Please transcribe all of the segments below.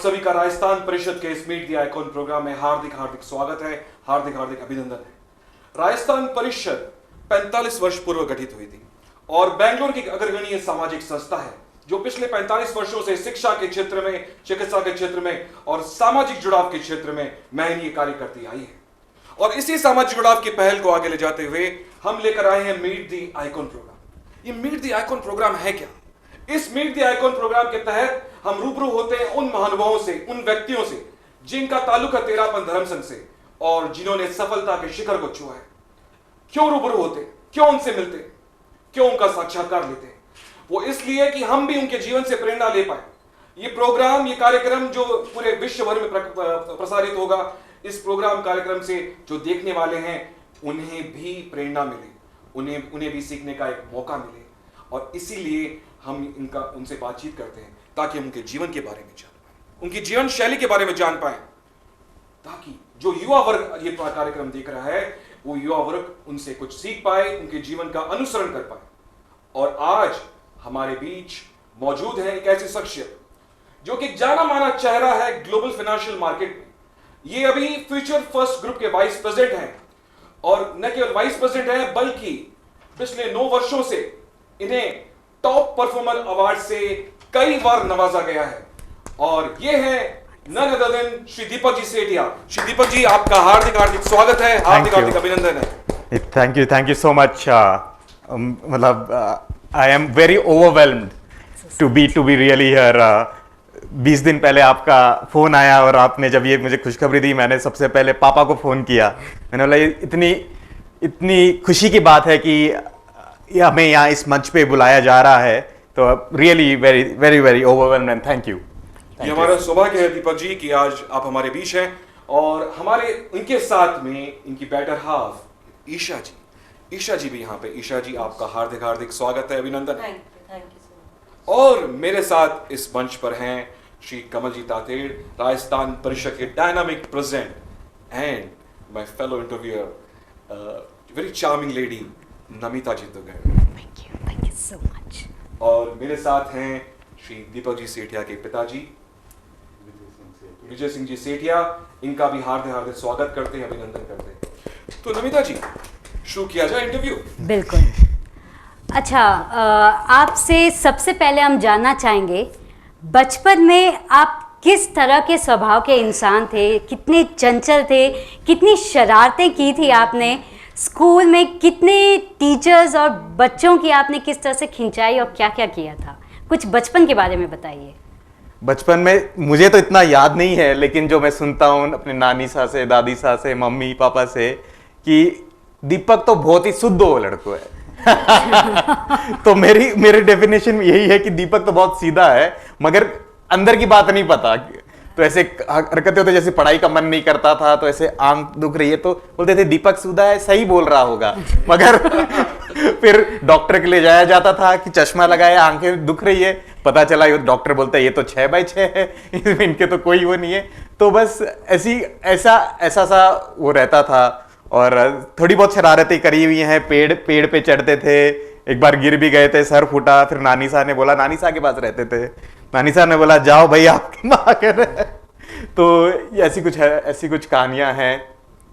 सभी का राजस्थान परिषद के इस मीट द आइकॉन प्रोग्राम में हार्दिक हार्दिक स्वागत है, हार्दिक हार्दिक अभिनंदन है। राजस्थान परिषद 45 वर्ष पूर्व गठित हुई थी और बेंगलुरु की अग्रगण्य सामाजिक संस्था है जो पिछले 45 वर्षों से शिक्षा के क्षेत्र में, चिकित्सा के क्षेत्र में और सामाजिक जुड़ाव के क्षेत्र में महनीय कार्य करती आई है। और इसी सामाजिक जुड़ाव की पहल को आगे ले जाते हुए हम लेकर आए हैं मीट द आइकॉन प्रोग्राम। ये मीट द आइकॉन प्रोग्राम है क्या? इस मीट द आइकॉन प्रोग्राम के तहत हम रूबरू होते हैं उन महानुभावों से, उन व्यक्तियों से जिनका ताल्लुक है तेरापंथ धर्म संघ से और जिन्होंने सफलता के शिखर को छुआ है। क्यों रूबरू होते, क्यों उनसे मिलते, क्यों उनका साक्षात्कार लेते हैं? वो इसलिए कि हम भी उनके जीवन से प्रेरणा ले पाए। ये प्रोग्राम, ये कार्यक्रम जो पूरे विश्व भर में प्रसारित होगा, इस प्रोग्राम कार्यक्रम से जो देखने वाले हैं उन्हें भी प्रेरणा मिले, उन्हें भी सीखने का एक मौका मिले। और इसीलिए हम उनसे बातचीत करते हैं ताकि हम उनके जीवन के बारे में जान पाए, उनकी जीवन शैली के बारे में जान पाए, ताकि जो युवा वर्ग ये कार्यक्रम देख रहा है वो युवा वर्ग उनसे कुछ सीख पाए, उनके जीवन का अनुसरण कर पाए। और आज हमारे बीच मौजूद है एक ऐसी शख्सियत जो कि जाना माना चेहरा है ग्लोबल फाइनेंशियल मार्केट में। ये अभी फ्यूचर फर्स्ट ग्रुप के वाइस प्रेसिडेंट हैं और न केवल वाइस प्रेसिडेंट हैं बल्कि पिछले 9 वर्षों से इन्हें टॉप परफॉर्मर अवार्ड से कई बार नवाजा गया है। और ये है none other than Shri Deepak ji Sethia. Shri Deepak ji, आपका हार्दिक हार्दिक स्वागत है, हार्दिक हार्दिक अभिनंदन है। Thank you so much. मतलब I am very overwhelmed to be really here. 20 दिन पहले आपका फोन आया और आपने जब ये मुझे खुशखबरी दी, मैंने सबसे पहले पापा को फोन किया। मैंने बोला इतनी खुशी की बात है कि हमें यहाँ इस मंच पे बुलाया जा रहा है, तो really very very very overwhelmed and thank you. ये हमारा सौभाग्य है दीपक जी कि आज आप हमारे बीच हैं और हमारे इनके साथ में इनकी बेटर हाफ ईशा जी भी यहाँ पे। ईशा जी, आपका हार्दिक हार्दिक स्वागत है, अभिनंदन है। Thank you so much. और मेरे साथ इस मंच पर हैं श्री कमल जी तातेड़, राजस्थान परिषद के dynamic president and my fellow interviewer, very charming lady Namita ji तो गए। Thank you so much. और मेरे साथ हैं श्री दीपक जी सेठिया के पिताजी विजय सिंह जी सेठिया। इनका भी हार्दिक हार्दिक स्वागत करते हैं, अभिनंदन करते हैं। तो नमिता जी, शुरू किया जाए इंटरव्यू। बिल्कुल। अच्छा, आपसे सबसे पहले हम जानना चाहेंगे बचपन में आप किस तरह के स्वभाव के इंसान थे, कितने चंचल थे, कितनी शरारतें की थी आपने स्कूल में, कितने टीचर्स और बच्चों की आपने किस तरह से खिंचाई और क्या क्या किया था? कुछ बचपन के बारे में बताइए। बचपन में मुझे तो इतना याद नहीं है, लेकिन जो मैं सुनता हूँ अपने नानी सा से, दादी सा से, मम्मी पापा से कि दीपक तो बहुत ही शुद्ध हो लड़को है। तो मेरी डेफिनेशन यही है कि दीपक तो बहुत सीधा है, मगर अंदर की बात नहीं पता। तो ऐसे हरकतें होते, जैसे पढ़ाई का मन नहीं करता था तो ऐसे आंख दुख रही है तो बोलते थे दीपक सीधा है, सही बोल रहा होगा। मगर फिर डॉक्टर के लिए जाया जाता था कि चश्मा लगाया, आंखें दुख रही है, पता चला ये डॉक्टर बोलता है ये तो 6x6 है, इसमें इनके तो कोई वो नहीं है। तो बस ऐसा सा वो रहता था। और थोड़ी बहुत शरारतें करी हुई हैं, पेड़ पे चढ़ते थे, एक बार गिर भी गए थे, सर फूटा। फिर नानी साहब ने बोला, नानी साहब के पास रहते थे, नानी साहब ने बोला जाओ भाई आपकी माँ कर। तो ऐसी कुछ कहानियां हैं।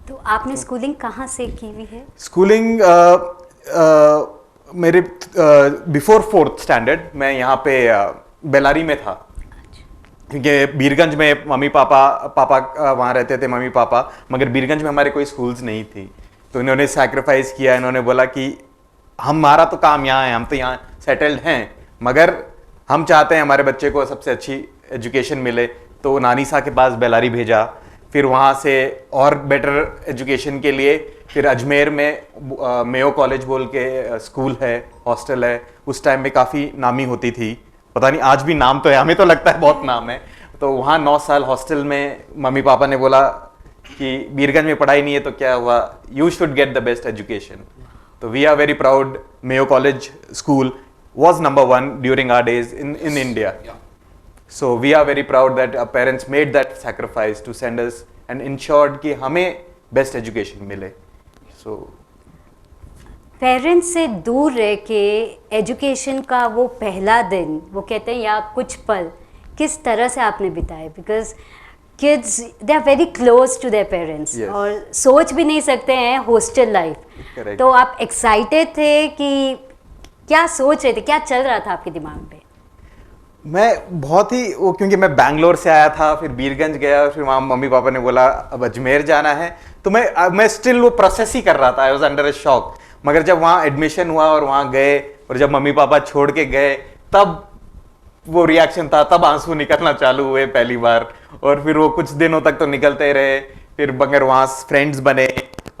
तो आपने स्कूलिंग कहाँ से की हुई है? स्कूलिंग मेरे बिफोर 4th स्टैंडर्ड मैं यहाँ पे बेलारी में था, क्योंकि बीरगंज में मम्मी पापा वहाँ रहते थे, मम्मी पापा, मगर बीरगंज में हमारे कोई स्कूल्स नहीं थी। तो इन्होंने सैक्रिफाइस किया, इन्होंने बोला कि हमारा तो काम यहाँ है, हम तो यहाँ सेटल्ड हैं, मगर हम चाहते हैं हमारे बच्चे को सबसे अच्छी एजुकेशन मिले। तो नानी साहब के पास बेलारी भेजा, फिर वहाँ से और बेटर एजुकेशन के लिए फिर अजमेर में मेयो कॉलेज बोल के स्कूल है, हॉस्टल है, उस टाइम में काफ़ी नामी होती थी, पता नहीं आज भी नाम तो है, हमें तो लगता है बहुत नाम है। तो वहाँ 9 साल हॉस्टल में मम्मी पापा ने बोला कि बीरगंज में पढ़ाई नहीं है तो क्या हुआ, you should get the best education. तो we are very proud, Mayo college school was number 1 during our days in India. Yeah. So we are very proud that our parents made that sacrifice to send us and ensured कि हमें best education मिले. So parents से दूर रह के education का वो पहला दिन, वो कहते हैं या कुछ पल, किस तरह से आपने बिताए? Because kids they are very close to their parents Yes. और सोच भी नहीं सकते हैं हॉस्टल लाइफ। Correct. तो आप एक्साइटेड थे कि क्या सोच रहे थे, क्या चल रहा था आपके दिमाग पे? मैं बहुत ही वो, क्योंकि मैं बैंगलोर से आया था, फिर बीरगंज गया, फिर वहाँ मम्मी पापा ने बोला अब अजमेर जाना है, तो मैं स्टिल वो प्रोसेस ही कर रहा था। I was under a shock. मगर जब वहाँ एडमिशन हुआ और वहाँ गए और जब मम्मी पापा छोड़ के गए, तब वो रिएक्शन था, तब आंसू निकलना चालू हुए पहली बार। और फिर वो कुछ दिनों तक तो निकलते रहे। फिर मगर वहाँ फ्रेंड्स बने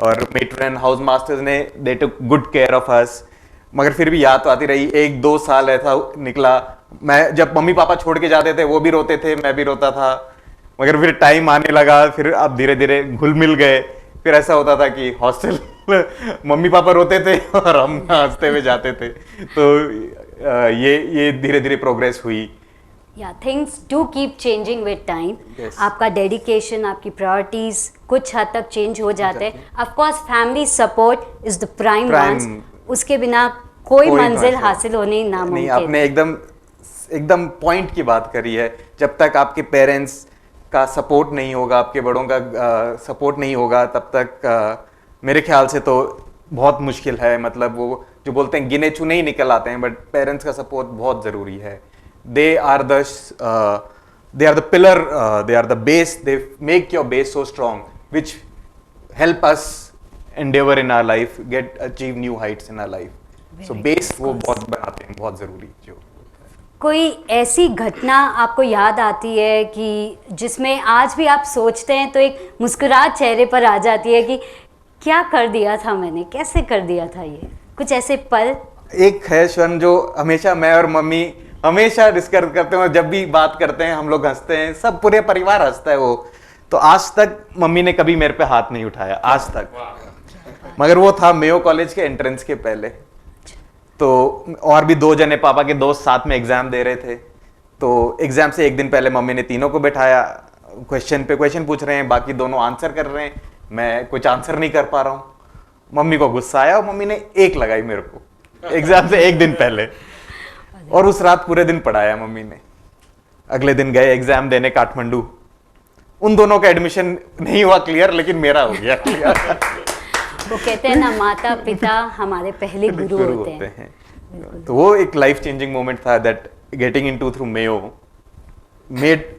और मेट्रन हाउस मास्टर्स ने they took good care of us. मगर फिर भी याद तो आती रही। 1-2 साल ऐसा निकला, मैं जब मम्मी पापा छोड़ के जाते थे वो भी रोते थे, मैं भी रोता था। मगर फिर टाइम आने लगा, फिर अब धीरे धीरे घुल मिल गए। फिर ऐसा होता था कि हॉस्टल मम्मी पापा रोते थे और हम हंसते हुए जाते थे। तो ये धीरे धीरे प्रोग्रेस हुई। या things do keep changing with time. Yes. आपका डेडिकेशन, आपकी प्रायोरिटीज कुछ हद तक चेंज हो जाते हैं। Of course family support is the prime Prime. Once, उसके बिना कोई मंजिल हासिल हासिल होनी नहीं। नामुमकिन। आपने एकदम पॉइंट की बात करी है। जब तक आपके पेरेंट्स का सपोर्ट नहीं होगा, आपके बड़ों का सपोर्ट नहीं होगा, तब तक मेरे ख्याल से तो बहुत मुश्किल है। मतलब वो जो बोलते हैं गिने चुने ही निकल आते हैं, बट पेरेंट्स का सपोर्ट बहुत ज़रूरी है। They are the pillar, they are the base, they make your base so strong which help us endeavour in our life, get achieve new heights in our life. So base वो बहुत बनाते हैं, बहुत ज़रूरी जो। कोई ऐसी घटना आपको याद आती है कि जिसमें आज भी आप सोचते हैं तो एक मुस्कुराहट चेहरे पर आ जाती है कि क्या कर दिया था मैंने, कैसे कर दिया था ये? कुछ ऐसे पल? एक है क्षण जो हमेशा मैं और मम्मी हमेशा डिस्कस करते हैं, और जब भी बात करते हैं हम लोग हंसते हैं, सब पूरे परिवार हंसता है वो। तो आज तक मम्मी ने कभी मेरे पे हाथ नहीं उठाया, आज तक। मगर वो था मेयो कॉलेज के एंट्रेंस के पहले। तो और भी 2 जने पापा के दोस्त साथ में एग्जाम दे रहे थे। तो एग्जाम से एक दिन पहले मम्मी ने तीनों को बैठाया, क्वेश्चन पूछ रहे हैं, बाकी दोनों आंसर कर रहे हैं, मैं कुछ आंसर नहीं कर पा रहा हूँ। मम्मी को गुस्सा आया और मम्मी ने 1 लगाई मेरे को एग्जाम से एक दिन पहले, और उस रात पूरे दिन पढ़ाया मम्मी ने। अगले दिन गए एग्जाम देने काठमांडू। उन दोनों का एडमिशन नहीं हुआ क्लियर, लेकिन मेरा हो गया क्लियर। वो कहते हैं ना, माता पिता हमारे पहले गुरु होते हैं। तो वो एक लाइफ चेंजिंग मोमेंट था, that getting into through Mayo med,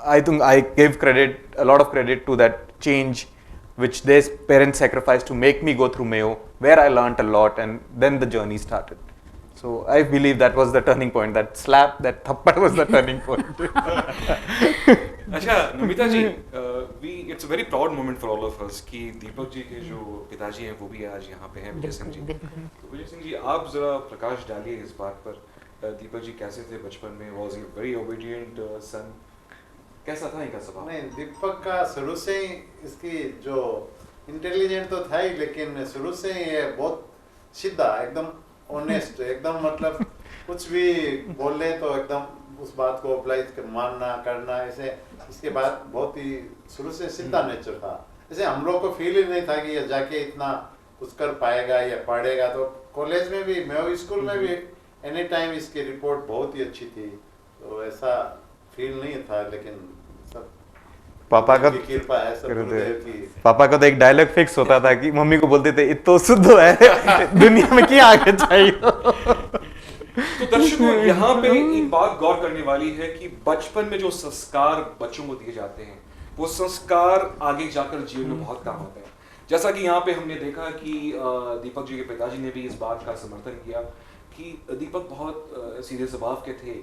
I think I give credit, a lot of credit to that change which their parents sacrificed to make me go through Mayo, where I learnt a lot, and then the journey started. So I believe that was the turning point. That slap, that thappad was the turning point. अच्छा नमिता जी, it's a very proud moment for all of us कि दीपक जी के जो पिताजी हैं वो भी आज यहाँ पे हैं, विजय सिंह जी। तो विजय सिंह जी, आप जरा प्रकाश डालिए इस बात पर, दीपक जी कैसे थे बचपन में? Was he a very obedient son? कैसा था इनका स्वभाव? नहीं, दीपक का शुरू से ही इसकी जो इंटेलिजेंट तो था ही, लेकिन शुरू से ही ये बहुत सीधा, एकदम ऑनेस्ट, एकदम मतलब कुछ भी बोले तो एकदम उस बात को अप्लाई कर मानना करना, ऐसे। इसके बाद बहुत ही शुरू से सीधा नेचर था। ऐसे हम लोग को फील ही नहीं था कि ये जाके इतना कुछ कर पाएगा या पढ़ेगा। तो कॉलेज में भी, मेयो स्कूल में भी एनी टाइम इसकी रिपोर्ट बहुत ही अच्छी थी, तो ऐसा फील नहीं था। लेकिन सब पापा का कृपा है, सब गुरुदेव की। पापा का तो एक डायलॉग फिक्स होता था कि मम्मी को बोलते थे, इतो शुद्ध है दुनिया में क्या आगे चाहिए। तो दर्शकों, यहाँ पे एक बात गौर करने वाली है कि बचपन में जो संस्कार बच्चों को दिए जाते हैं, वो संस्कार आगे जाकर जीवन में बहुत काम होते हैं। जैसा कि यहाँ पे हमने देखा कि दीपक जी के पिताजी ने भी इस बात का समर्थन किया कि दीपक बहुत सीधे स्वभाव के थे,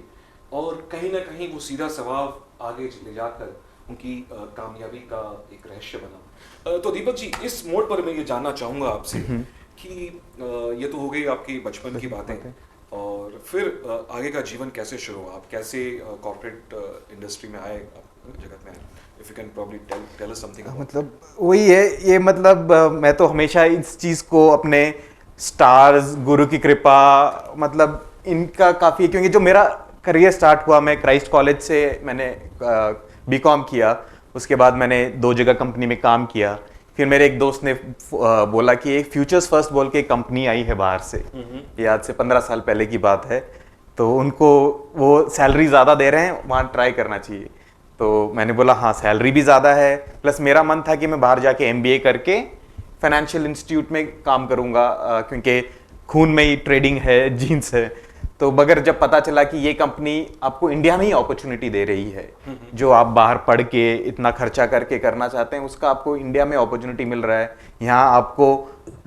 और कहीं ना कहीं वो सीधा स्वभाव आगे ले जाकर उनकी कामयाबी का एक रहस्य बना। तो दीपक जी, इस मोड़ पर मैं ये जानना चाहूँगा आपसे कि ये तो हो गई आपकी बचपन की बातें, और फिर आगे का जीवन कैसे शुरू हुआ? आप कैसे कॉर्पोरेट इंडस्ट्री में आए, जगत में आए? If you can probably tell us something. मतलब वही है ये, मतलब मैं तो हमेशा इस चीज़ को अपने स्टार्स, गुरु की कृपा, मतलब इनका काफ़ी, क्योंकि जो मेरा करियर स्टार्ट हुआ, मैं क्राइस्ट कॉलेज से मैंने बीकॉम किया। उसके बाद मैंने 2 जगह कंपनी में काम किया। फिर मेरे एक दोस्त ने बोला कि एक फ्यूचर्स फर्स्ट बोल के एक कंपनी आई है बाहर से, ये आज से 15 साल पहले की बात है। तो उनको वो सैलरी ज़्यादा दे रहे हैं, वहाँ ट्राई करना चाहिए। तो मैंने बोला हाँ सैलरी भी ज़्यादा है, प्लस मेरा मन था कि मैं बाहर जाके MBA करके फाइनेंशियल इंस्टीट्यूट में काम करूँगा, क्योंकि खून में ही ट्रेडिंग है, जीन्स है। तो मगर जब पता चला कि ये कंपनी आपको इंडिया में ही अपॉर्चुनिटी दे रही है, जो आप बाहर पढ़ के इतना खर्चा करके करना चाहते हैं उसका आपको इंडिया में अपॉर्चुनिटी मिल रहा है, यहाँ आपको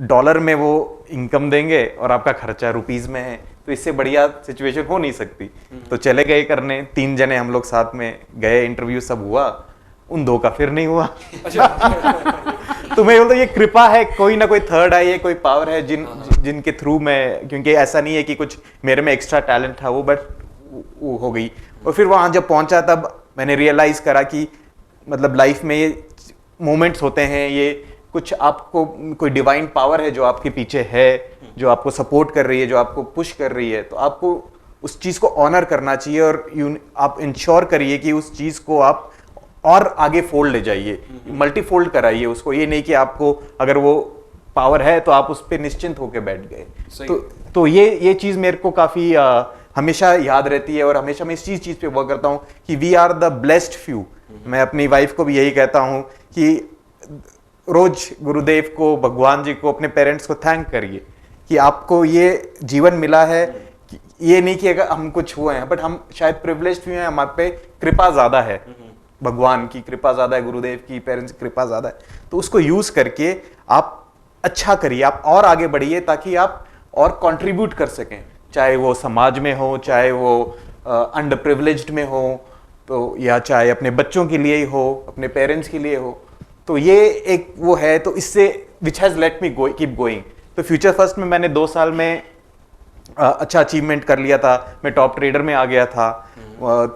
डॉलर में वो इनकम देंगे और आपका खर्चा रुपीस में है, तो इससे बढ़िया सिचुएशन हो नहीं सकती। तो चले गए करने, 3 जने हम लोग साथ में गए, इंटरव्यू सब हुआ, उन 2 का फिर नहीं हुआ। तो मैं बोलता ये कृपा है, कोई ना कोई थर्ड आई है, कोई पावर है जिनके थ्रू मैं, क्योंकि ऐसा नहीं है कि कुछ मेरे में एक्स्ट्रा टैलेंट था वो, बट वो हो गई। और फिर वहां जब पहुंचा तब मैंने रियलाइज करा कि मतलब लाइफ में ये मोमेंट्स होते हैं, ये कुछ आपको कोई डिवाइन पावर है जो आपके पीछे है, जो आपको सपोर्ट कर रही है, जो आपको पुश कर रही है, तो आपको उस चीज को ऑनर करना चाहिए और आप इंश्योर करिए कि उस चीज को आप और आगे फोल्ड ले जाइए, मल्टीफोल्ड कराइए उसको। ये नहीं कि आपको अगर वो पावर है तो आप उस पर निश्चिंत होकर बैठ गए। तो ये चीज मेरे को काफी हमेशा याद रहती है, और हमेशा मैं इस चीज पे वर्क करता हूँ कि we are the blessed few. मैं अपनी वाइफ को भी यही कहता हूँ कि रोज गुरुदेव को, भगवान जी को, अपने पेरेंट्स को थैंक करिए कि आपको ये जीवन मिला है। ये नहीं कि अगर हम कुछ हुए हैं, बट हम शायद प्रिविलेज्ड भी हैं, हमारे पे कृपा ज्यादा है, भगवान की कृपा ज्यादा है, गुरुदेव की, पेरेंट्स की कृपा ज्यादा है। तो उसको यूज करके आप अच्छा करिए, आप और आगे बढ़िए ताकि आप और कंट्रीब्यूट कर सकें, चाहे वो समाज में हो, चाहे वो अंडर प्रिविलेज्ड में हो, तो या चाहे अपने बच्चों के लिए ही हो, अपने पेरेंट्स के लिए हो। तो ये एक वो है, तो इससे which has let me keep going. तो फ्यूचर फर्स्ट में मैंने 2 साल में अच्छा अचीवमेंट कर लिया था, मैं टॉप ट्रेडर में आ गया था।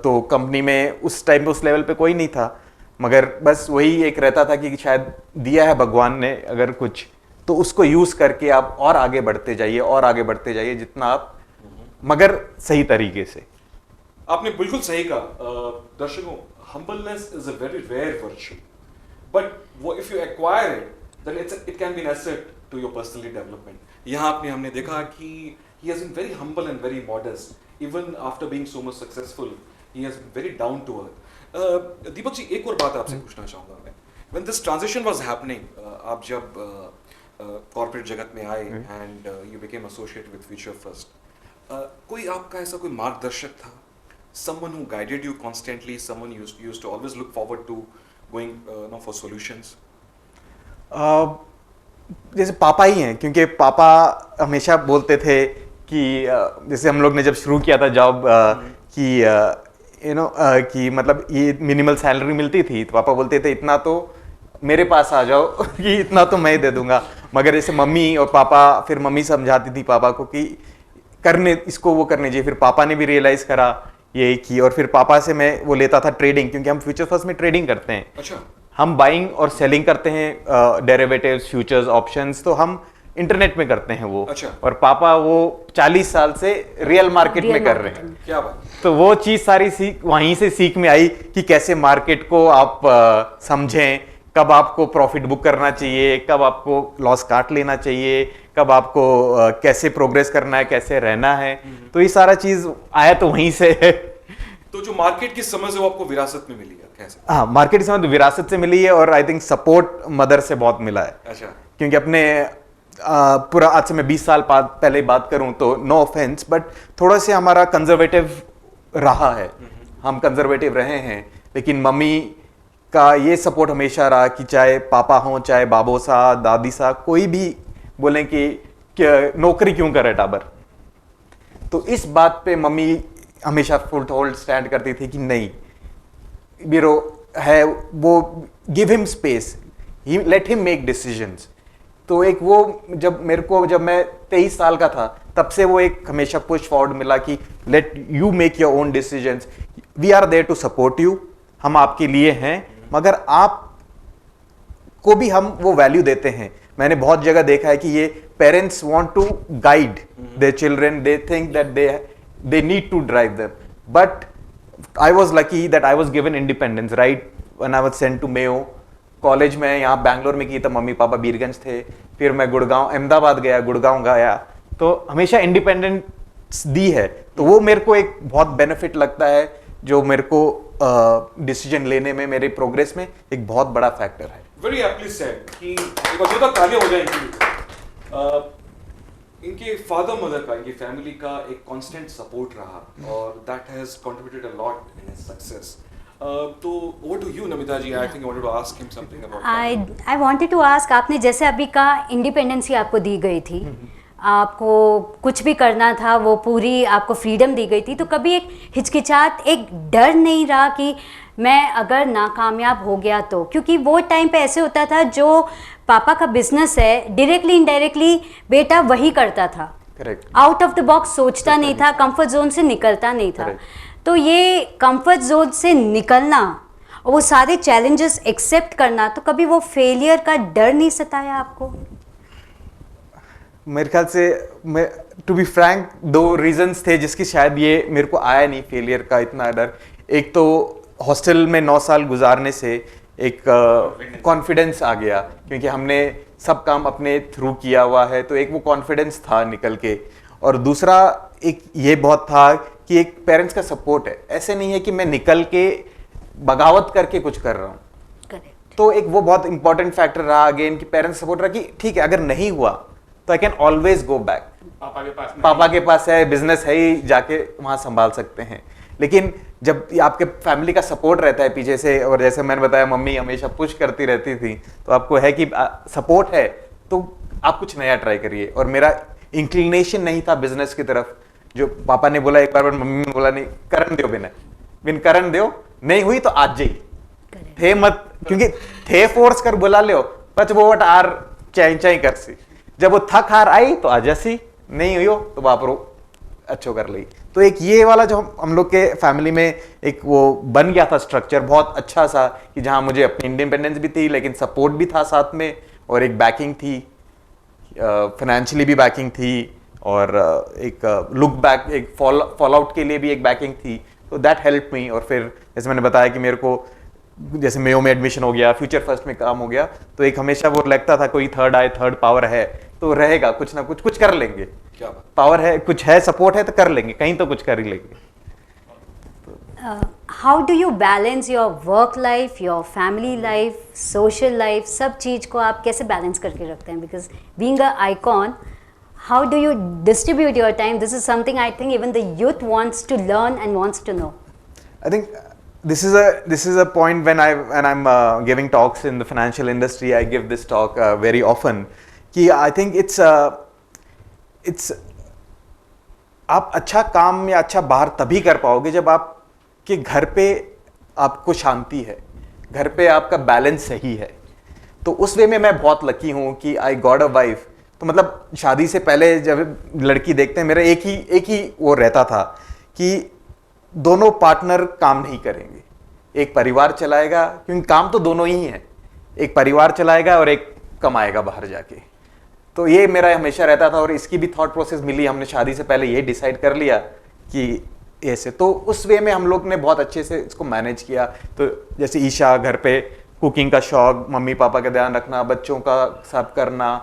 तो कंपनी में उस टाइम पे उस लेवल पे कोई नहीं था, मगर बस वही एक रहता था कि शायद दिया है भगवान ने अगर कुछ, तो उसको यूज करके आप और आगे बढ़ते जाइए, और आगे बढ़ते जाइए जितना आप, मगर सही तरीके से। आपने बिल्कुल सही कहा। दर्शकों, humbleness is a very rare virtue, but वो if you acquire it then it can be an asset to your personally development. यहाँ आपने हमने देखा कि he has been very humble and very modest, even after being so much successful. He has been very down to earth. Deepak ji, एक और बात आपसे पूछना चाहूँगा मैं। When this transition was happening, आप जब corporate जगत में आए and you became associated with Future First, कोई आपका ऐसा कोई मार्गदर्शक था? Someone who guided you constantly, someone you used to always look forward to going for solutions? जैसे पापा ही हैं, क्योंकि पापा हमेशा बोलते थे कि जैसे हम लोग ने जब शुरू किया था जॉब कि कि मतलब ये मिनिमल सैलरी मिलती थी, तो पापा बोलते थे इतना तो मेरे पास आ जाओ कि इतना तो मैं ही दे दूंगा। मगर जैसे मम्मी और पापा, फिर मम्मी समझाती थी पापा को कि करने इसको वो करने चाहिए। फिर पापा ने भी रियलाइज करा ये की, और फिर पापा से मैं वो लेता था ट्रेडिंग, क्योंकि हम फ्यूचर फर्स्ट में ट्रेडिंग करते हैं। अच्छा। हम बाइंग और सेलिंग करते हैं, डेरिवेटिव्स, फ्यूचर्स, ऑप्शंस, तो हम इंटरनेट में करते हैं वो। अच्छा। और पापा वो 40 साल से रियल मार्केट में कर रहे हैं। क्या बात। तो वो चीज सारी सीख वहीं से सीख में आई कि कैसे मार्केट को आप समझें, कब आपको प्रॉफिट बुक करना चाहिए, कब आपको लॉस काट लेना चाहिए, कब आपको कैसे प्रोग्रेस करना है, कैसे रहना है। तो ये सारा चीज आया तो वहीं से है। तो जो मार्केट की समझ है वो आपको विरासत में मिली है कैसे? हाँ, मार्केट की समझ विरासत से मिली है, और आई थिंक सपोर्ट मदर से बहुत मिला है। अच्छा। क्योंकि अपने पूरा आज से मैं 20 साल पहले बात करूं तो नो ऑफेंस, बट थोड़ा से हमारा कंजर्वेटिव रहा है, हम कंजर्वेटिव रहे हैं। लेकिन मम्मी का ये सपोर्ट हमेशा रहा कि चाहे पापा हों, चाहे बाबू साहब, दादी साहब, कोई भी बोले कि नौकरी क्यों करे टाबर, तो इस बात पे मम्मी हमेशा फुल होल्ड स्टैंड करती थी कि नहीं, बीरो है वो, give him space, let him make decisions. तो एक वो जब मैं 23 साल का था, तब से वो एक हमेशा पुश फॉरवर्ड मिला कि let you make your own decisions, we are there to support you, हम आपके लिए हैं, मगर आप को भी हम वो वैल्यू देते हैं। मैंने बहुत जगह देखा है कि ये parents want to guide their children, they think that they need to drive them, but I was lucky that I was given independence right when I was sent to Mayo college में। यहाँ बैंगलोर में की तो mummy papa Birgunj थे, फिर मैं गुड़गांव, अहमदाबाद गया, गुड़गांव गया, तो हमेशा इंडिपेंडेंट दी है, तो वो मेरे को एक बहुत बेनिफिट लगता है, जो मेरे को डिसीजन लेने में, मेरे प्रोग्रेस में एक बहुत बड़ा फैक्टर है। वेरी एप्टली सेड कि एक बार जोरदार तालियां हो जाएंगी। इनके फादर मदर का, इनकी फैमिली का एक कांस्टेंट सपोर्ट रहा और that has contributed a lot in his success. तो over to you Namita ji, I think I wanted to ask him something about I wanted to ask, आपने जैसे अभी कहा इंडिपेंडेंसी आपको दी गई थी, आपको कुछ भी करना था, वो पूरी आपको फ्रीडम दी गई थी, तो कभी एक हिचकिचाहट, एक डर नहीं रहा कि मैं अगर नाकामयाब हो गया तो? क्योंकि वो टाइम पे ऐसे होता था, जो पापा का बिजनेस है डायरेक्टली इनडायरेक्टली बेटा वही करता था, correct, out of the box सोचता नहीं था, कंफर्ट जोन से निकलता नहीं था। तो ये कंफर्ट जोन से निकलना और वो सारे चैलेंजेस एक्सेप्ट करना, तो कभी वो फेलियर का डर नहीं सताया आपको? मेरे ख्याल से, मैं टू बी फ्रैंक, 2 रीजंस थे जिसकी शायद ये मेरे को आया नहीं फेलियर का इतना डर। एक तो हॉस्टल में 9 साल गुजारने से एक कॉन्फिडेंस आ गया, क्योंकि हमने सब काम अपने थ्रू किया हुआ है, तो एक वो कॉन्फिडेंस था निकल के। और दूसरा एक ये बहुत था कि एक पेरेंट्स का सपोर्ट है, ऐसे नहीं है कि मैं निकल के बगावत करके कुछ कर रहा हूँ। करेक्ट। तो एक वो बहुत इंपॉर्टेंट फैक्टर रहा अगेन, कि पेरेंट्स सपोर्ट रहा कि ठीक है, अगर नहीं हुआ तो I can always go back, पापा के पास है, बिजनेस है ही, जाके वहां संभाल सकते हैं। लेकिन जब आपके फैमिली का सपोर्ट रहता है पीछे से, और जैसे मैंने बताया मम्मी हमेशा पुश करती रहती थी, तो आपको है कि सपोर्ट है तो आप कुछ नया ट्राई करिए। और मेरा इंक्लिनेशन नहीं था बिजनेस की तरफ, जो पापा ने बोला एक बार, मम्मी ने बोला नहीं, करन दो बिन करन दो, नहीं हुई तो आज जाइए, थे मत, क्योंकि थे फोर्स कर बुला लियो, पच वो वट आर चाई कर सी, जब वो थक हार आई तो आज सी, नहीं हुई हो तो वापरो अच्छो कर ली। तो एक ये वाला जो हम लोग के फैमिली में एक वो बन गया था स्ट्रक्चर बहुत अच्छा सा, कि जहां मुझे अपनी इंडिपेंडेंस भी थी, लेकिन सपोर्ट भी था साथ में, और एक बैकिंग थी, फाइनेंशियली भी बैकिंग थी, और एक लुक बैक, एक फॉल आउट के लिए भी एक बैकिंग थी। तो दैट हेल्प मी। और फिर जैसे मैंने बताया कि मेरे को जैसे मेयो में एडमिशन हो गया, फ्यूचर फर्स्ट में काम हो गया, तो एक हमेशा वो लगता था कोई थर्ड आए, थर्ड पावर है तो रहेगा, कुछ ना कुछ कर लेंगे, क्या बात। पावर है, कुछ है, सपोर्ट है तो कर लेंगे, कहीं तो कुछ कर ही लेंगे। How do you balance your work life, your family life, social life, सब चीज़ को आप कैसे बैलेंस करके रखते हैं? Because being a icon, how do you distribute your time? This is something I think even the youth wants to learn and wants to know. I think this is a point when I'm giving talks in the financial industry. I give this talk very often. कि I think it's आप अच्छा काम या अच्छा बाहर तभी कर पाओगे जब आपके घर पे आपको शांति है, घर पे आपका बैलेंस सही है। तो उस वे में मैं बहुत लकी हूँ कि आई गॉट अ वाइफ। तो मतलब शादी से पहले जब लड़की देखते हैं, मेरा एक ही वो रहता था कि दोनों पार्टनर काम नहीं करेंगे, एक परिवार चलाएगा, क्योंकि काम तो दोनों ही है, एक परिवार चलाएगा और एक कमाएगा बाहर जाके। तो ये मेरा हमेशा रहता था, और इसकी भी थॉट प्रोसेस मिली, हमने शादी से पहले ये डिसाइड कर लिया कि ऐसे। तो उस वे में हम लोग ने बहुत अच्छे से इसको मैनेज किया। तो जैसे ईशा घर पे कुकिंग का शौक, मम्मी पापा का ध्यान रखना, बच्चों का सब करना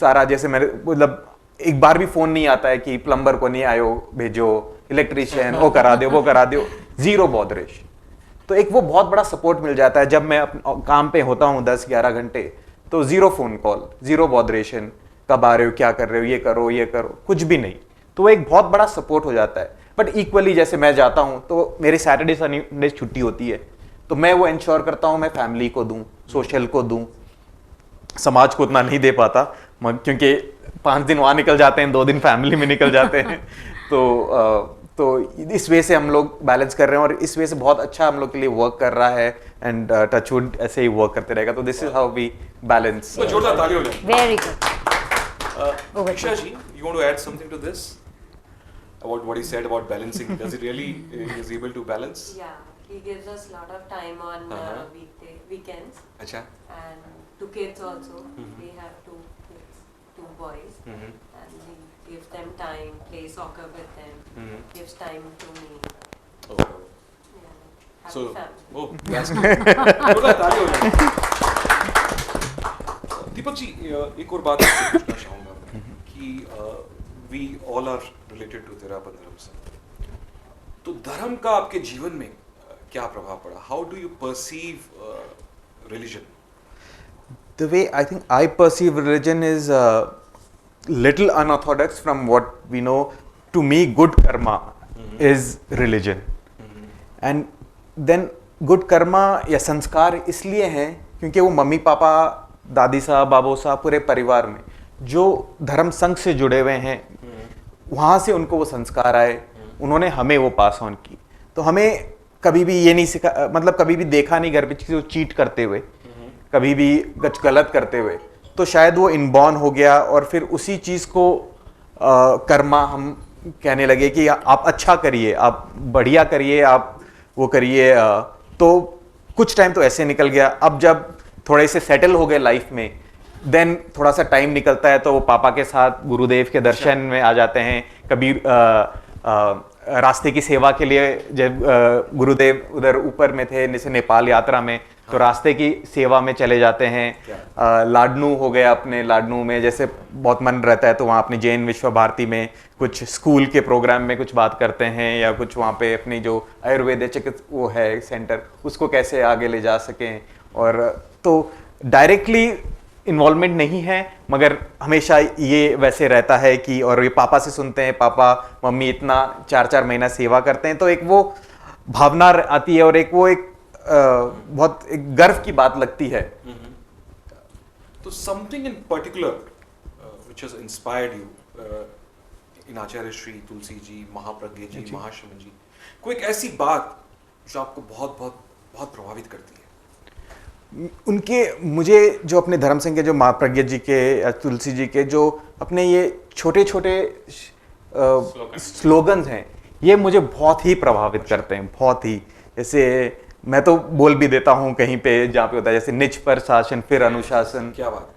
सारा। जैसे मेरे मतलब एक बार भी फोन नहीं आता है कि प्लम्बर को नहीं आयो भेजो, इलेक्ट्रीशियन वो करा दो, जीरो बॉदरेश। तो एक वो बहुत बड़ा सपोर्ट मिल जाता है। जब मैं काम पे होता हूँ 10-11 घंटे, तो zero phone call, zero botheration, कब आ रहे हो, क्या कर रहे हो, ये करो, कुछ भी नहीं। तो एक बहुत बड़ा सपोर्ट हो जाता है। बट इक्वली जैसे मैं जाता हूँ तो मेरी सैटरडे संडे छुट्टी होती है, तो मैं वो इंश्योर करता हूँ मैं फैमिली को दूँ, सोशल को दूँ, समाज को उतना नहीं दे पाता, क्योंकि 5 दिन वहाँ निकल जाते हैं, 2 दिन फैमिली में निकल जाते हैं। तो इस वे से हम लोग बैलेंस कर रहे हैं, और इस वे से बहुत अच्छा हम लोग के लिए वर्क कर रहा है, एंड टचवुड ऐसे ही वर्क करते रहेगा। तो this is how we balance. तो जोरदार ताली हो जाए। Very good. Isha ji, you want to add something to this about what he said about balancing? Does he really is able to balance? Yeah, he gives us a lot of time on weekends. अच्छा। And to kids also. We have 2 kids, 2 boys, and he gives them time, play soccer with them, gives time to me. Oh. Yeah, happy So, family. oh, that's good. जोरदार ताली हो जाए। दीपक जी, एक और बात आपसे पूछना चाहूँगा कि we all are related to Terapanth धर्म संघ। तो धर्म का आपके जीवन में क्या प्रभाव पड़ा? How do you perceive religion? The way I think I perceive religion is little unorthodox from what we know. To me, good karma is religion. And then good karma या संस्कार इसलिए हैं क्योंकि वो मम्मी पापा, दादी साहब, बाबू साहब, पूरे परिवार में जो धर्म संघ से जुड़े हुए हैं, वहाँ से उनको वो संस्कार आए, उन्होंने हमें वो पास ऑन की। तो हमें कभी भी ये नहीं सिखा, मतलब कभी भी देखा नहीं घर पे किसी को चीट करते हुए, कभी भी कुछ गलत करते हुए। तो शायद वो इनबॉर्न हो गया और फिर उसी चीज़ को कर्मा हम कहने लगे कि आप अच्छा करिए, आप बढ़िया करिए, आप वो करिए। तो कुछ टाइम तो ऐसे निकल गया। अब जब थोड़े से सेटल हो गए लाइफ में, देन थोड़ा सा टाइम निकलता है तो वो पापा के साथ गुरुदेव के दर्शन में आ जाते हैं। कभी रास्ते की सेवा के लिए जब गुरुदेव उधर ऊपर में थे, जैसे नेपाल यात्रा में, तो रास्ते की सेवा में चले जाते हैं। लाडनू हो गया, अपने लाडनू में जैसे बहुत मन रहता है तो वहाँ अपनी जैन विश्व भारती में कुछ स्कूल के प्रोग्राम में कुछ बात करते हैं, या कुछ वहाँ पे अपनी जो आयुर्वेद चिकित्सा वो है सेंटर, उसको कैसे आगे ले जा सकें। और तो डायरेक्टली इन्वॉल्वमेंट नहीं है, मगर हमेशा ये वैसे रहता है कि, और ये पापा से सुनते हैं, पापा मम्मी इतना 4-4 महीना सेवा करते हैं, तो एक वो भावना आती है और एक वो एक बहुत एक गर्व की बात लगती है। तो something in particular which has inspired you in Acharya Shri Tulsi ji, Mahapragya ji, Mahashiv ji, कोई एक ऐसी बात जो आपको बहुत बहुत बहुत प्रभावित करती है? उनके, मुझे जो अपने धर्म संघ के जो महाप्रज्ञ जी के या तुलसी जी के जो अपने ये छोटे छोटे स्लोगन्स हैं, ये मुझे बहुत ही प्रभावित करते हैं, बहुत ही। जैसे मैं तो बोल भी देता हूँ कहीं पे जहाँ पे होता है, जैसे निज पर शासन फिर अनुशासन। क्या बात?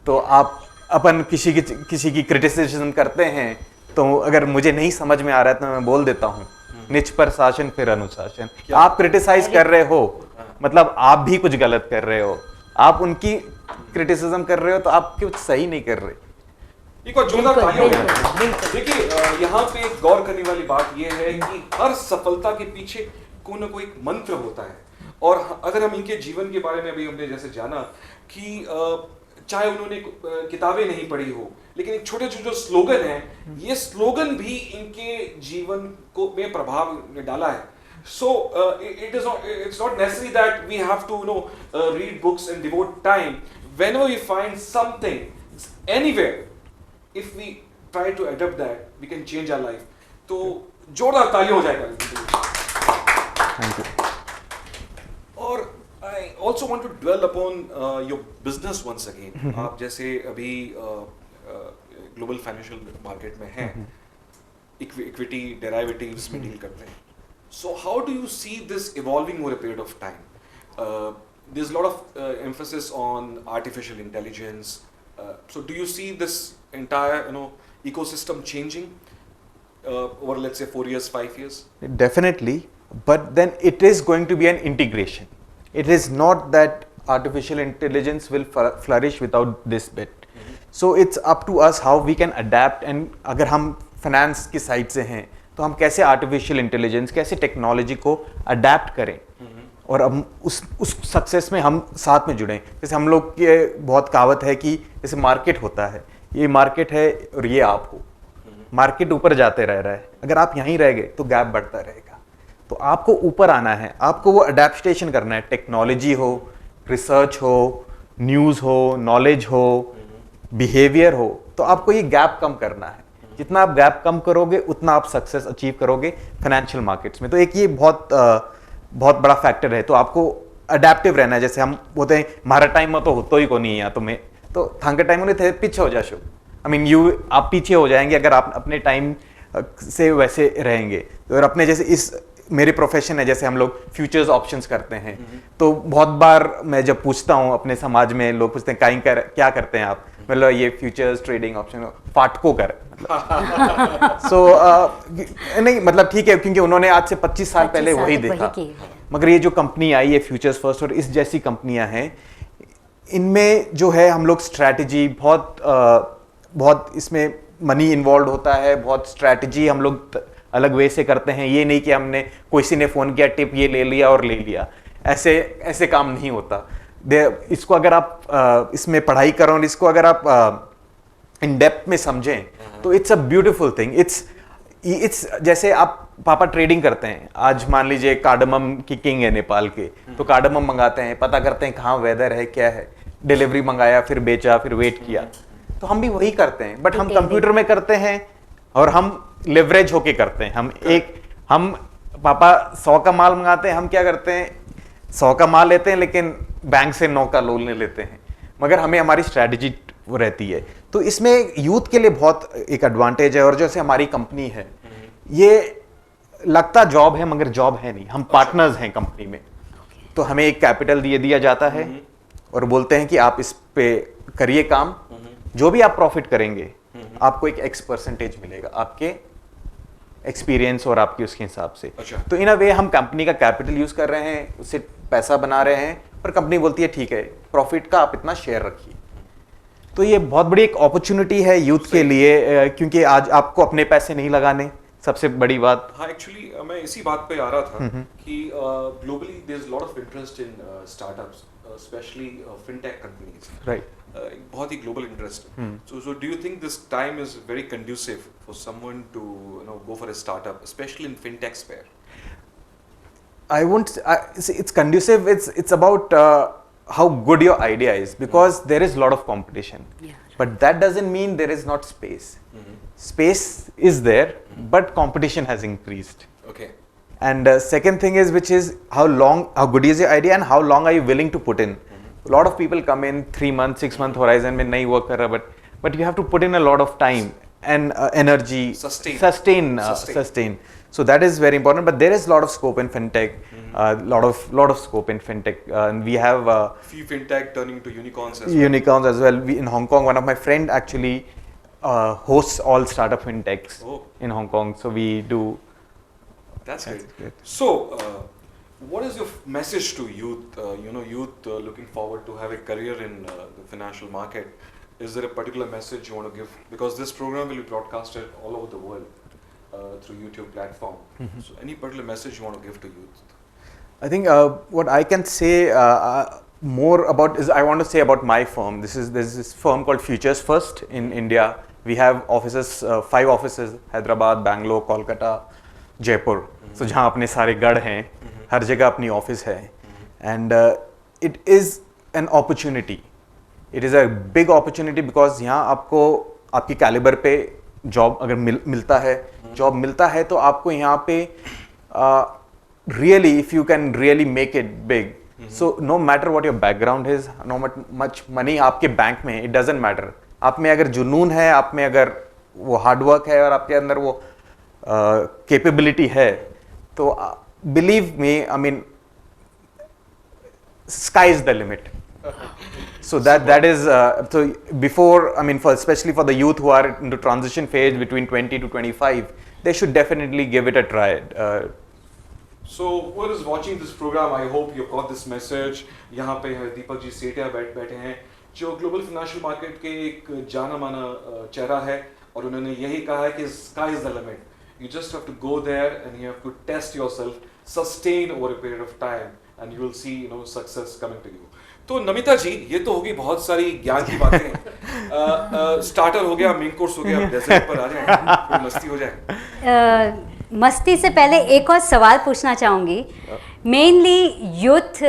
तो आप अपन किसी की क्रिटिसिज्म करते हैं, तो अगर मुझे नहीं समझ में आ रहा है तो मैं बोल देता हूँ निज पर शासन फिर अनुशासन। आप क्रिटिसाइज कर रहे हो, मतलब आप भी कुछ गलत कर रहे हो, आप उनकी क्रिटिसिज्म कर रहे हो तो आप कुछ सही नहीं कर रहे। एक और जोरदार तालियां हो। देखिए, यहाँ पे एक गौर करने वाली बात यह है कि हर सफलता के पीछे कोई ना कोई एक मंत्र होता है। और अगर हम इनके जीवन के बारे में अभी हमने जैसे जाना कि चाहे उन्होंने किताबें नहीं पढ़ी हो, लेकिन एक छोटे छोटे जो स्लोगन है, ये स्लोगन भी इनके जीवन को में प्रभाव डाला है। So it's not necessary that we have to read books and devote time. Whenever we find something anywhere, if we try to adapt that, we can change our life. तो जोरदार तालियां हो जाएगा। Thank you. और I also want to dwell upon your business once again. आप जैसे अभी global financial market में हैं, इक्विटी डेरिवेटिव्स में डील करते हैं। So how do you see this evolving over a period of time? There's a lot of emphasis on artificial intelligence. So do you see this entire ecosystem changing over, let's say, 4 years, 5 years? Definitely, but then it is going to be an integration. It is not that artificial intelligence will flourish without this bit. So it's up to us how we can adapt. And अगर हम finance की side से हैं, तो हम कैसे artificial intelligence, कैसे technology को अडेप्ट करें और हम उस सक्सेस में हम साथ में जुड़ें। जैसे हम लोग के बहुत कहावत है कि जैसे मार्केट होता है, ये मार्केट है और ये आप हो। मार्केट ऊपर जाते रह रहा है, अगर आप यहीं रह गए तो गैप बढ़ता रहेगा। तो आपको ऊपर आना है, आपको वो अडेप्टेशन करना है। टेक्नोलॉजी हो, रिसर्च हो, न्यूज़ हो, नॉलेज हो, बिहेवियर हो, तो आपको ये गैप कम करना है। जितना आप गैप कम करोगे उतना आप सक्सेस अचीव करोगे फाइनेंशियल मार्केट्स में। तो एक ये बहुत बड़ा फैक्टर है। तो आपको अडेप्टिव रहना है। जैसे हम बोलते हैं हमारा टाइम में तो होता ही को नहीं है, तुम्हें तो थांगे टाइम में थे पीछे हो जाशो। आई मीन आप पीछे हो जाएंगे अगर आप अपने टाइम से वैसे रहेंगे। और अपने जैसे इस मेरे प्रोफेशन है, जैसे हम लोग फ्यूचर्स ऑप्शंस करते हैं, तो बहुत बार मैं जब पूछता हूँ अपने समाज में, लोग पूछते हैं क्या करते हैं आप, मतलब ये फ्यूचर्स ट्रेडिंग ऑप्शन फाटको कर नहीं, मतलब ठीक है, क्योंकि उन्होंने आज से 25 साल पहले वही देखा। मगर ये जो कंपनी आई है फ्यूचर्स फर्स्ट और इस जैसी कंपनियां हैं, इनमें जो है हम लोग स्ट्रैटेजी बहुत इसमें मनी इन्वॉल्व होता है, बहुत स्ट्रैटेजी हम लोग अलग वे से करते हैं। ये नहीं कि हमने किसी ने फ़ोन किया, टिप ये ले लिया और ले लिया, ऐसे ऐसे काम नहीं होता। इसको अगर आप इसमें पढ़ाई करो और इसको अगर आप इन डेप्थ में समझें तो it's a beautiful thing. It's जैसे आप पापा ट्रेडिंग करते हैं, आज मान लीजिए कार्डमम की किंग है नेपाल के, तो कार्डमम मंगाते हैं, पता करते हैं कहाँ वेदर है क्या है, डिलीवरी मंगाया, फिर बेचा, फिर वेट किया। तो हम भी वही करते हैं, बट हम कंप्यूटर में करते हैं और हम लेवरेज होके करते हैं। हम पापा 100 का माल मंगाते हैं, हम क्या करते हैं 100 का माल लेते हैं लेकिन बैंक से 9 का लोन ले लेते हैं, मगर हमें हमारी स्ट्रैटेजी रहती है। तो इसमें यूथ के लिए बहुत एक एडवांटेज है। और जैसे हमारी कंपनी है, ये लगता जॉब है मगर जॉब है नहीं, हम पार्टनर्स हैं कंपनी में। तो हमें एक कैपिटल दिया जाता है और बोलते हैं कि आप इस पे करिए काम, जो भी आप प्रॉफिट करेंगे आपको एक X% मिलेगा आपके एक्सपीरियंस और आपके उसके हिसाब से। अच्छा। तो इन अ वे हम कंपनी का कैपिटल यूज कर रहे हैं, उससे पैसा बना रहे हैं, पर कंपनी बोलती है ठीक है प्रॉफिट का आप इतना शेयर रखिए। तो ये बहुत बड़ी एक अपॉर्चुनिटी है यूथ के लिए, क्योंकि आज आपको अपने पैसे नहीं लगाने, सबसे बड़ी बात। हाँ, एक्चुअली मैं इसी बात पे आ रहा था कि globally there is lot of interest in startups, specially fintech companies, right. एक बहुत ही ग्लोबल इंटरेस्ट है। So do you think this time is very conducive for someone to go for a startup, specially in fintech spare? I won't. It's conducive. It's about how good your idea is, because there is a lot of competition. Yeah. But that doesn't mean there is not space. Space is there, but competition has increased. Okay. And second thing is, which is how good is your idea and how long are you willing to put in. A lot of people come in 3 month, 6 month horizon में नहीं work कर रहा, but you have to put in a lot of time and energy. Sustain. So that is very important. But there is a lot of scope in fintech. Lot of scope in fintech. And we have Few fintech turning into unicorns as well. unicorns as well. In Hong Kong, one of my friend actually hosts all startup fintechs in Hong Kong. So we do. That's great. great. So, what is your message to youth? Youth looking forward to have a career in the financial market. Is there a particular message you want to give? Because this program will be broadcasted all over the world through YouTube platform. So, any particular message you want to give to youth? I think what I can say more about is I want to say about my firm. There's this firm called Futures First in India. We have offices, 5 offices: Hyderabad, Bangalore, Kolkata, Jaipur. So जहाँ अपने सारे गढ़ हैं, हर जगह अपनी office है. And it is an opportunity. It is a big opportunity because यहाँ आपको आपकी कैलिबर पे जॉब अगर जॉब मिलता है तो आपको यहाँ पे really if you can really make it big. So no matter what your background is, no much money आपके बैंक में, it doesn't matter. आप में अगर जुनून है, आप में अगर वो हार्ड वर्क है और आपके अंदर वो कैपेबिलिटी है, तो believe me, I mean sky is the limit. So that is so before, I mean, especially for the youth who are in the transition phase between 20 to 25, they should definitely give it a try. So whoever is watching this program, I hope you got this message. यहाँ पे दीपक जी सेठिया बैठे हैं, जो global financial market के एक जाना माना चेहरा है, और उन्होंने यही कहा है कि sky is the limit. You just have to go there and you have to test yourself, sustain over a period of time, and you will see success coming to you. तो नमिता जी, ये तो होगी बहुत सारी ज्ञान की बातें. स्टार्टर हो गया, मेन कोर्स हो गया, डेजर्ट पर आ जाए, कोई मस्ती हो जाए. मस्ती से पहले एक और सवाल पूछना चाहूँगी. मेनली यूथ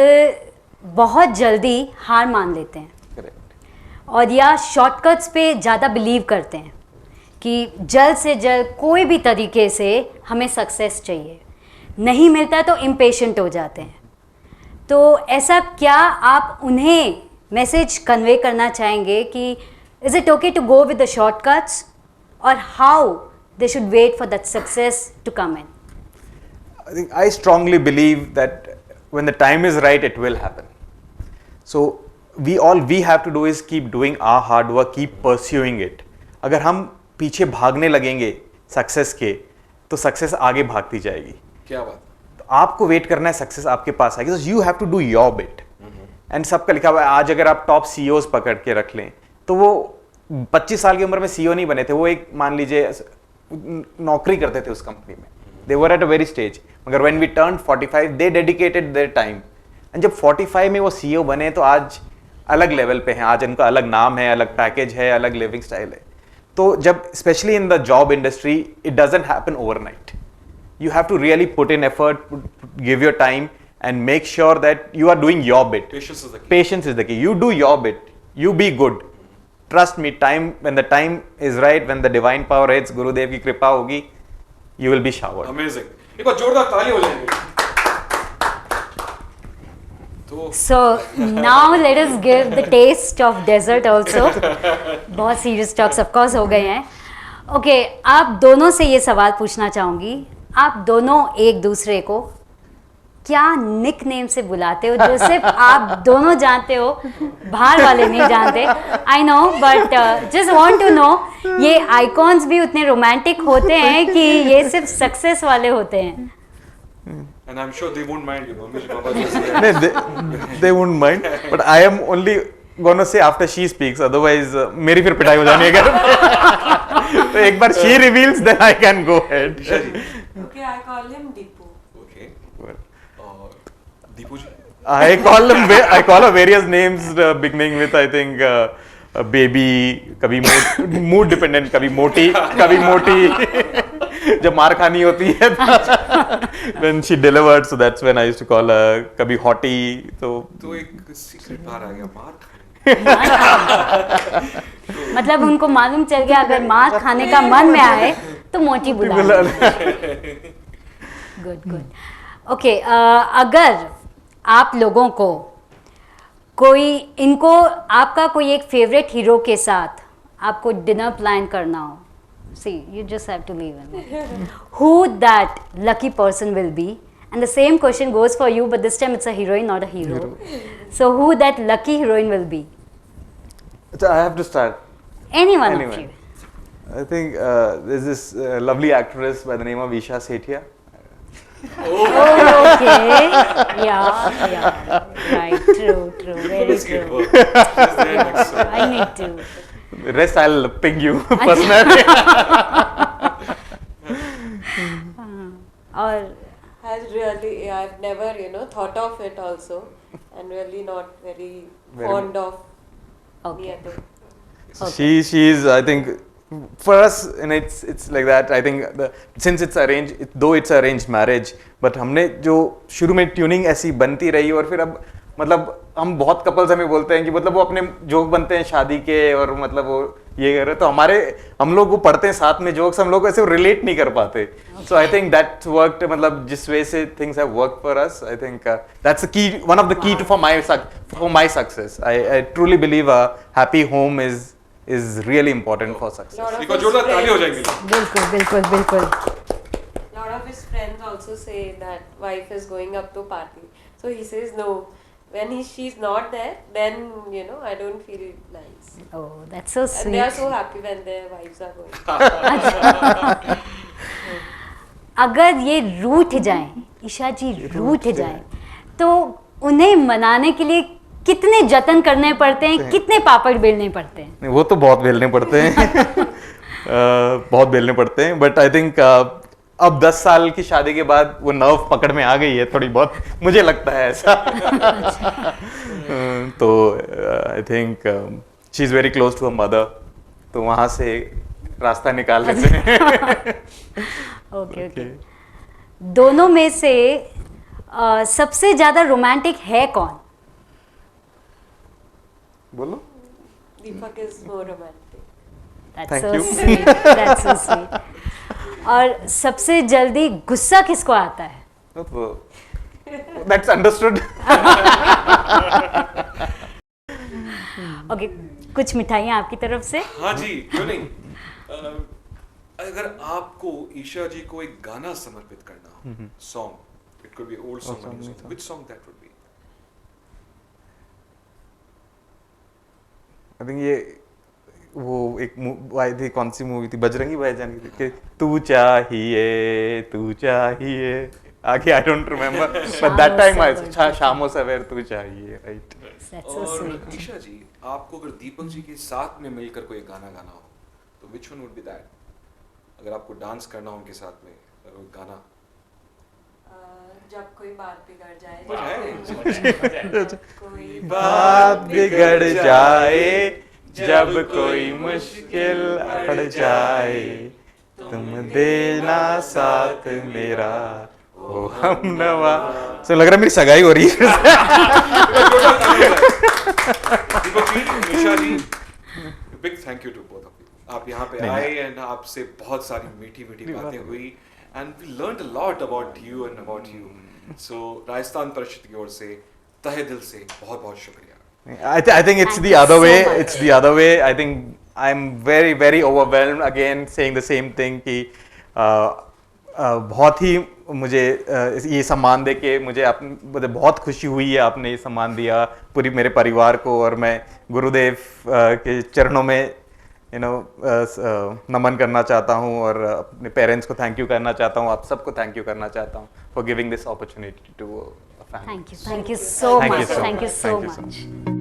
बहुत जल्दी हार मान लेते हैं. Correct. और या शॉर्टकट्स पे ज़्यादा बिलीव करते हैं कि जल्द से जल्द कोई भी तरीके से हमें सक्सेस चाहिए, नहीं मिलता तो इम्पेशेंट हो जाते हैं. तो ऐसा क्या आप उन्हें मैसेज कन्वे करना चाहेंगे कि is it okay to go with the shortcuts, और how they should wait for that success to come in? I think I strongly believe that when the time is right, it will happen. So all we have to do is keep doing our hard work, keep pursuing it. अगर हम पीछे भागने लगेंगे success के, तो success आगे भागती जाएगी. क्या बात. तो आपको वेट करना है, सक्सेस आपके पास आएगी. So you have to do your bit. And सबका लिखा हुआ है. आज अगर आप टॉप CEOs पकड़ के रख लें तो वो 25 साल की उम्र में सीईओ नहीं बने थे, वो एक मान लीजिए नौकरी करते थे उस कंपनी में, they were at a very stage, मगर when we turn 45 they dedicated their time, and जब 45 में वो सीईओ बने तो आज अलग लेवल पे हैं, आज उनका अलग नाम है, अलग पैकेज है, अलग लिविंग स्टाइल है। तो जब specially in the job industry it doesn't happen overnight, you have to really put in effort, give your time and make sure that you are doing your bit. Patience is the key. Patience is the key. You do your bit, you be good. Trust me, time, when the time is right, when the divine power hits, गुरुदेव की कृपा होगी, you will be showered. Amazing. एक बार जोरदार ताली हो जाएंगे। तो So now let us give the taste of dessert also. बहुत serious talks of course हो गए हैं। Okay, आप दोनों से ये सवाल पूछना चाहूँगी, आप दोनों एक दूसरे को क्या निक नेम से बुलाते हो जो सिर्फ आप दोनों जानते हो, बाहर वाले नहीं जानते? I know, but just want to know, ये आइकॉन्स भी उतने रोमांटिक होते हैं कि ये सिर्फ सक्सेस वाले होते हैं? and I'm sure they won't mind, you know, Mr. Baba just they won't mind, but I am only gonna say after she speaks, otherwise मेरी फिर पिटाई हो जानी है घर पे। तो एक बार she reveals then I can go ahead. Isha ji. Okay, I call him Deepu. Okay. और दीपू जी। I call her various names beginning with I think baby, कभी mood dependent, कभी मोटी जब मार खानी होती है when she delivered, so that's when I used to call her, कभी hotty, तो एक सीक्रेट बाहर आ गया, मार खाने। मतलब उनको मालूम चल गया अगर मार खाने का मन में आए तो मोटी बुला। Good good. ओके, अगर आप लोगों को कोई इनको आपका कोई एक फेवरेट हीरो के साथ आपको डिनर प्लान करना हो, see you just have to leave, who that lucky person will be? And the same question goes for you, but this time it's a heroine, not a hero. So who that lucky heroine will be? I have to start. Anyone of Anyone. you. I think there's this lovely actress by the name of Isha Sethia. Oh, okay. Yeah. Right. True. Very true. I need to. The rest I'll ping you personally. Or I've never, thought of it also, and really not very fond of okay. near them. She's I think for us, and it's like that. I think since it's arranged, though it's arranged marriage, but हमने जो शुरू में tuning ऐसी बनती रही, और फिर अब मतलब हम बहुत कपल्स हमें बोलते हैं कि मतलब वो अपने जोक बनते हैं शादी के, और मतलब वो ये कर रहे, तो हम लोग वो पढ़ते हैं साथ में जोक्स, हम लोग ऐसे रिलेट नहीं कर पाते. So I think that worked, मतलब जिस वे से things have worked for us, I think that's the key, one of the key to for my success. I truly believe a happy home is really important for success. एक बार जोरदार ताली हो जाएंगे। बिल्कुल. Lot of his friends also say that wife is going up to party. So he says no. When she's not there, then I don't feel nice. Oh, that's so And they are sweet. so happy when their wives are going. अगर ये रूठ जाएं, ईशा जी रूठ जाएं, तो उन्हें मनाने के लिए कितने जतन करने पड़ते हैं, कितने पापड़ बेलने पड़ते हैं? नहीं, वो तो बहुत बेलने पड़ते हैं बहुत बेलने पड़ते हैं, बट आई थिंक अब 10 साल की शादी के बाद वो नर्व पकड़ में आ गई है थोड़ी बहुत, मुझे लगता है ऐसा तो I think she is very close to her mother, तो वहां से रास्ता निकाल लेते हैं. ओके. दोनों में से सबसे ज्यादा रोमांटिक है कौन? बोलो. Deepak is more romantic. That's Thank so you. sweet. That's so sweet. और सबसे जल्दी गुस्सा किसको आता है? That's understood. ओके, कुछ मिठाइयाँ आपकी तरफ से? हाँ जी, क्यों नहीं. अगर आपको ईशा जी को एक गाना समर्पित करना हो, song, it could be old song, which song that would be? I think ये वो एक आई थी, कौन सी मूवी थी, बजरंगी भाईजान की थी, कि तू चाहिए आगे आई डोंट रिमेम्बर बट शामो दैट टाइम आई सवेर शामो सवेर तू चाहिए, राइट। That's so और sweet. ईशा जी, आपको अगर दीपक जी के साथ में मिलकर कोई गाना गाना हो तो which one would be that? अगर आपको डांस करना हो उनके साथ में कोई गाना जब कोई बात बिगड़ जाए, कोई बात बिगड़ जाए, जब कोई मुश्किल अड़ जाए, तुम देना साथ मेरा ओ हमनवा। तो लग रहा है मेरी सगाई हो रही है। Deepak ji, Isha ji, big thank you to both of you. आप यहाँ पे आए एंड आपसे बहुत सारी मीठी मीठी बातें हुई and we learned a lot about you and about you. So Rajasthan Parishad की ओर से तहे दिल से बहुत बहुत शुक्रिया। I think it's Thank the you other so way. much. It's the other way. I think I'm very very overwhelmed again saying the same thing कि बहुत ही मुझे ये सम्मान दे के मुझे बहुत खुशी हुई है। आपने ये सम्मान दिया पूरी मेरे परिवार को, और मैं गुरुदेव के चरणों में नमन करना चाहता हूँ और अपने पेरेंट्स को थैंक यू करना चाहता हूँ, आप सबको थैंक यू करना चाहता हूँ for giving this opportunity to a family. Thank you so Thank you much. so Thank you much. so Thank you so much.